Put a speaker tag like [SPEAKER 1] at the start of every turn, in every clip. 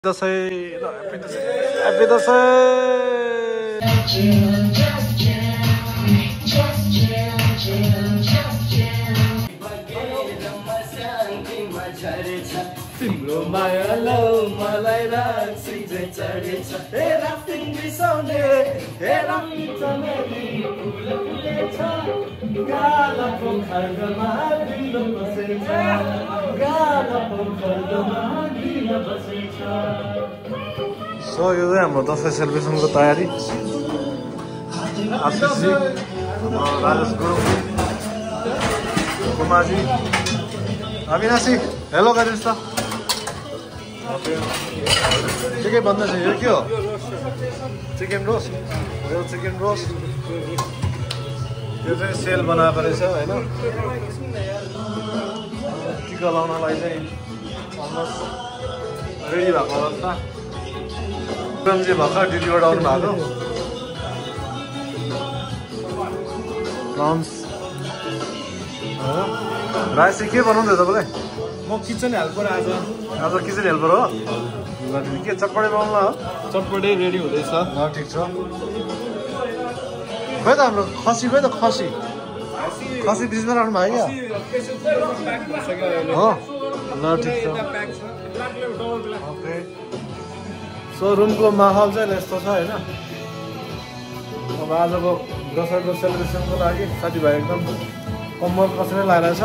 [SPEAKER 1] दसैँ ल ह्यापी दसैँ
[SPEAKER 2] तिम्रो माया लो मलाई राख्सी चढेछ हे राफ्टिङ बिसाउने हे राफ्टिङ चमेली फुल फुलेछ गाला पोखरमा दिल बसेछ गाला पोखरमा दिल बसेछ।
[SPEAKER 1] सो यो चाहिँ हाम्रो दसैँ सेलिब्रेसनको तयारी आशिषजी राजेश गुरुङ कुमारजी अविनाशी हेलो गरिदिनुहोस् त के भन्दैछ यो के हो चिकन रोस्ट यो चिकन रोस्ट यो चाहिँ सेल बनाएको रहेछ होइन टिका लाउनलाई चाहिँ अलमोस्ट रेडी भएको अवस्था विक्रमजी भर्खर ड्युटीबाट आउनु भएको प्रन्स राइस चाहिँ के बनाउँदै तपाईँलाई
[SPEAKER 2] म किचन हेल्पर आज
[SPEAKER 1] किचन हेल्पर हो के चटपटे बनाउनु हो
[SPEAKER 2] चटपटे रेडी हुँदैछ।
[SPEAKER 1] ठिक छ खोइ त हाम्रो खसी खोइ त खसी बिचमा राख्नु भयो क्या हो ल ठिक छ ओके। सो रुमको माहौल चाहिँ यस्तो छ होइन अब आजको दसैँको सेलिब्रेसनको लागि साथीभाइ एकदम कम्मर कसरी लगाइरहेछ।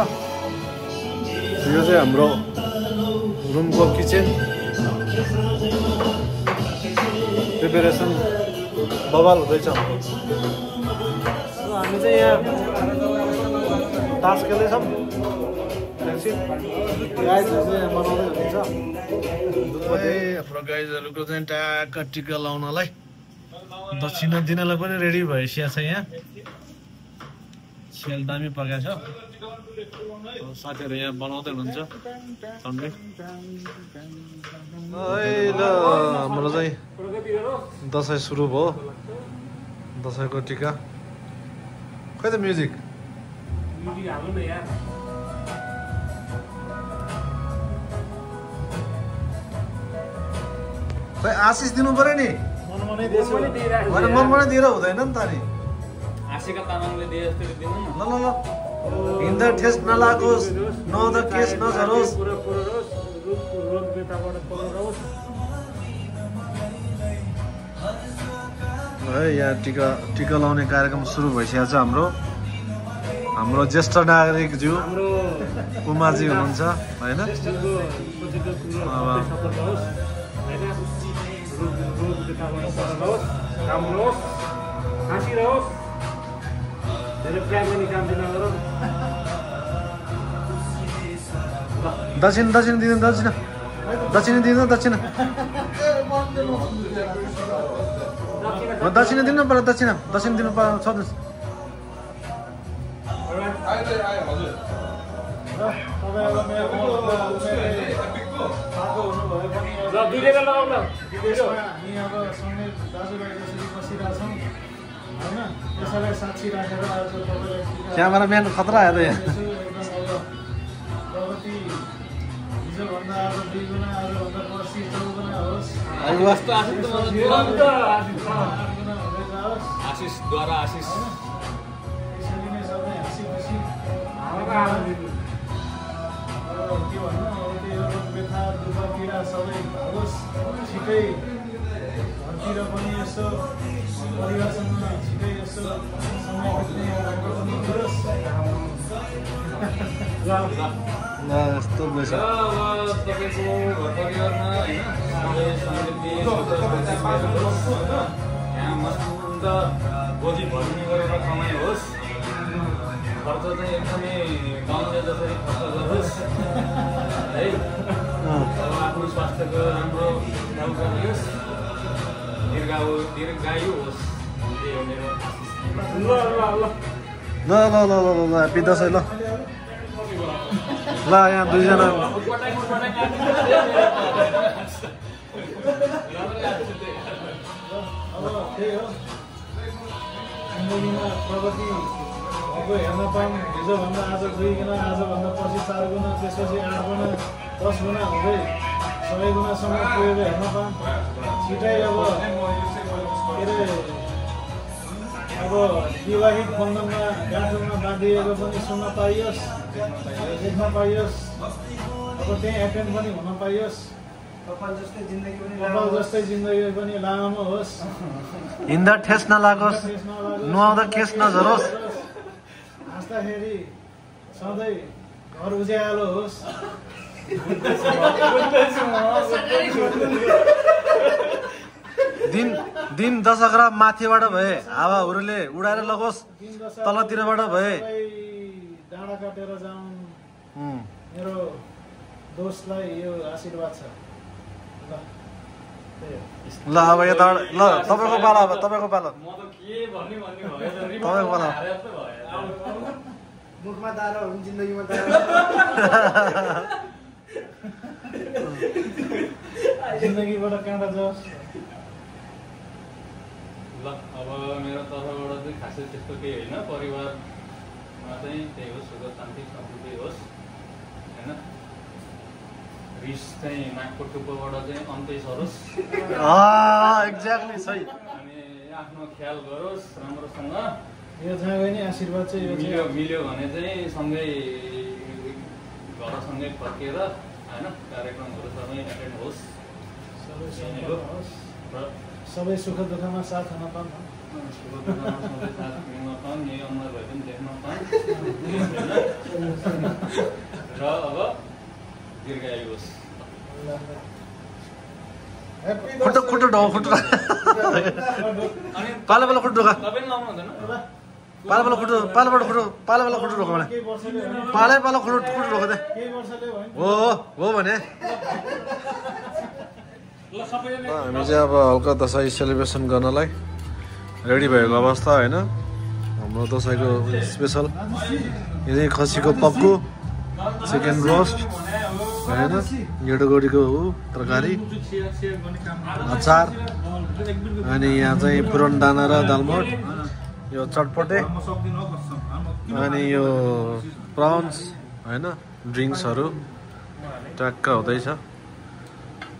[SPEAKER 1] यो चाहिँ हाम्रो रुमको किचन प्रिपेरेसन बवाल हुँदैछ। हामी चाहिँ यहाँ तास खेल्दैछौँ गाइजहरू चाहिँ बनाउँदै हुनुहुन्छ हाम्रो गाइजहरूको चाहिँ ट्याक्क टिका लाउनलाई दक्षिणा दिनलाई पनि रेडी भइसकेको छ। यहाँ सेल दामी पकाएको छ साथीहरू यहाँ बनाउँदै हुनुहुन्छ सन्डे। ल हाम्रो चाहिँ दसैँ सुरु भयो दसैँको टिका खै त म्युजिक खै आशिष दिनु पर्यो नि मनमनै दिएर हुँदैन नि त नि ल ल ल हिँड्दा ठेस नलागोस् नहुँदा केस नझरोस् है। यहाँ टिका लाउने कार्यक्रम सुरु भइसकेको छ। हाम्रो ज्येष्ठ नागरिकज्यू कुमारजी हुनुहुन्छ होइन दक्षिण दिनु दक्षिण दिनु दक्षिण दिनु पर्यो दक्षिण दिनु पर्यो सोध्नुहोस्। क्यामेरा म्यान खतरा आयो त यहाँ
[SPEAKER 2] छिटै घरतिर पनि यसो परिवारसँग छिटै यसो समय
[SPEAKER 1] यस्तो रहेछ
[SPEAKER 2] तपाईँको घर परिवारमा यहाँ मस्त बोली भर्ने गरेर कमाइ होस् खर्च चाहिँ एकदमै गाउँले जसरी खर्च गरोस् है आफ्नो स्वास्थ्यको राम्रो होस् दीर्घायु होस्
[SPEAKER 1] ल ह्यापी दसैँ ल यहाँ दुईजना
[SPEAKER 2] प्रगति हेर्न पायौँ। हिजोभन्दा आज 2 गुणा आजभन्दा पछि 4 गुणा त्यसपछि 8 गुणा 10 गुणा हुँदै सबै गुनासँग पुगेर हेर्न पाऊँ छिटै अब के अरे अब विवाहित बन्धनमा गाँठोमा बाँधिएको पनि सुन्न पाइयोस् देख्न पाइयोस् अब त्यही एटेन्ड पनि हुन पाइयोस् कपाल जस्तै जिन्दगी पनि लामो होस्
[SPEAKER 1] हिँड्दा ठेस नलागोस् नुहाउँदा केस नझरोस्
[SPEAKER 2] हाँस्दाखेरि सधैँ घर उज्यालो होस्
[SPEAKER 1] दिन दशग्राम माथिबाट भए हावाहरूले उडाएर लगोस् तलतिरबाट भए
[SPEAKER 2] डाँडा काटेर जाउँ मेरो दोस्तलाई यो आशीर्वाद छ
[SPEAKER 1] ल अब यता ल तपाईँको पालो अब तपाईँको पालो तपाईँको पालो
[SPEAKER 2] मुखमा दारो हुन्छ जिन्दगीमा दारो जिन्दगीबाट काँडा जाओस्
[SPEAKER 3] ल अब मेरो तर्फबाट चाहिँ खासै त्यस्तो केही होइन परिवारमा चाहिँ त्यही होस् सुख शान्ति समृद्धि होस् होइन रिस चाहिँ नाकको टुप्पोबाट चाहिँ अन्तै सरोस्
[SPEAKER 1] एक्ज्याक्टली सही
[SPEAKER 3] अनि आफ्नो ख्याल गरोस् राम्रोसँग
[SPEAKER 2] यो जहाँ गयो नि आशीर्वाद चाहिँ
[SPEAKER 3] मिल्यो भने चाहिँ सँगै घरसँगै फर्केर होइन कार्यक्रमहरू सबै एटेन्ड होस्
[SPEAKER 2] सबै सुख दुःखमा साथ हुन पाऊँ
[SPEAKER 3] सुख दुःखमा सबै साथ दिन पाऊँ यही अनुहार भए पनि देख्न पाऊँ र अब दीर्घायु होस्
[SPEAKER 1] खुट्टो खुट्टो ढो खुट्टो पालो पालो खुट्टो ढोका
[SPEAKER 3] तपाईँ लाउनु हुँदैन
[SPEAKER 1] पालो पालो खुट्टो पालोबाट खुट्टो पालो पालो खुट्टो ढोका भने पालै पालो खुट्टो खुट्टो ढोका दे हो भने हामी चाहिँ अब हल्का दसैँ सेलिब्रेसन गर्नलाई रेडी भएको अवस्था होइन हाम्रो दसैँको स्पेसल यो चाहिँ खसीको पक्कु चिकन रोस्ट होइन गेडोगोडीको तरकारी अचार अनि यहाँ चाहिँ पुरन दाना र दालमोट यो चटपटे अनि यो प्राउन्स होइन ड्रिङ्क्सहरू ट्याक्क हुँदैछ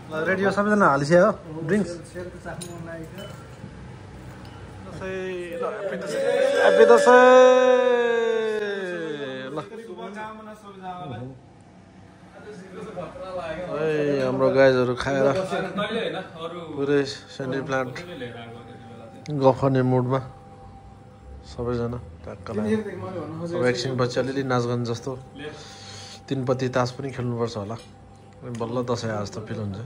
[SPEAKER 1] रेडियो सबैजना हालिसक्यो हो ड्रिङ्क्स ह्याप्पी दसैँ ल हाम्रो गाइजहरू खाएर पुरै सेन्डी प्लान्ट गफ गर्ने मुडमा सबैजना ट्याक्क लाग्यो अब एकछिनपछि अलिअलि नाचगान जस्तो तिनपत्ती तास पनि खेल्नुपर्छ होला बल्ल दसैँ आज त फिल हुन्छ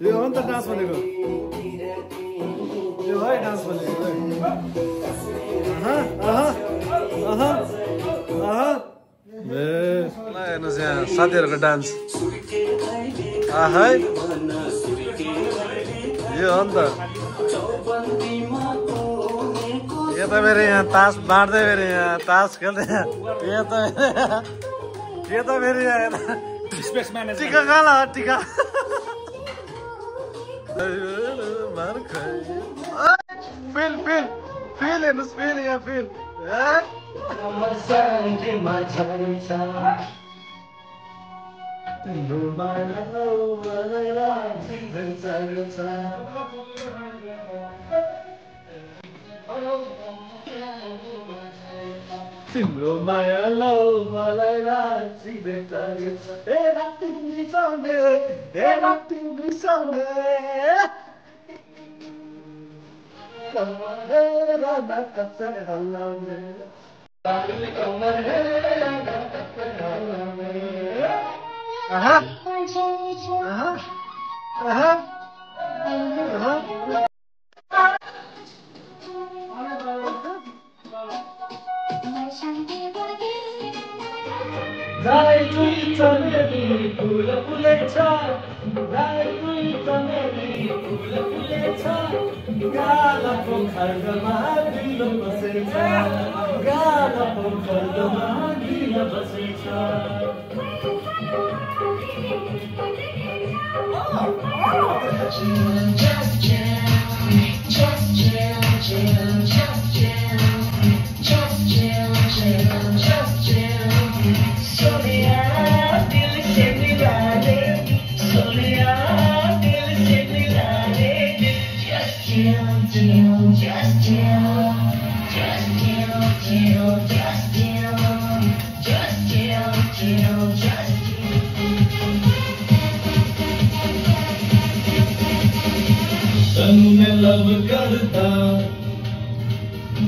[SPEAKER 1] यो हो नि त डान्स भनेको यो है डान्स भनेको हेर्नुहोस् यहाँ साथीहरूको डान्स है यो हो नि त यो त फेरि यहाँ तास बाँड्दै फेरि यहाँ तास खेल्दै यो त फेरि यहाँ टिका कहाँ ल टिका फेल हेर्नुहोस् फेल यहाँ फेल तिम्रो माया लौ मलाई राति भेटाइछ तिमी सँगै Just मैं लब करदा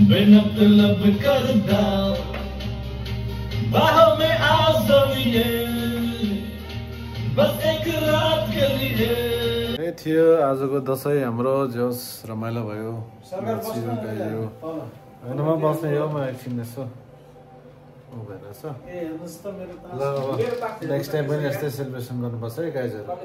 [SPEAKER 1] बेनत लब करदा बाह में आ जमिए बस एक रात के लिए। यही थियो आजको दसैँ हाम्रो जोस रमाइलो भयो होइन म बस्ने हो म एकछिन यसो भइरहेछ ल अब नेक्स्ट टाइम पनि यस्तै सेलिब्रेसन गर्नुपर्छ है गाइजहरू।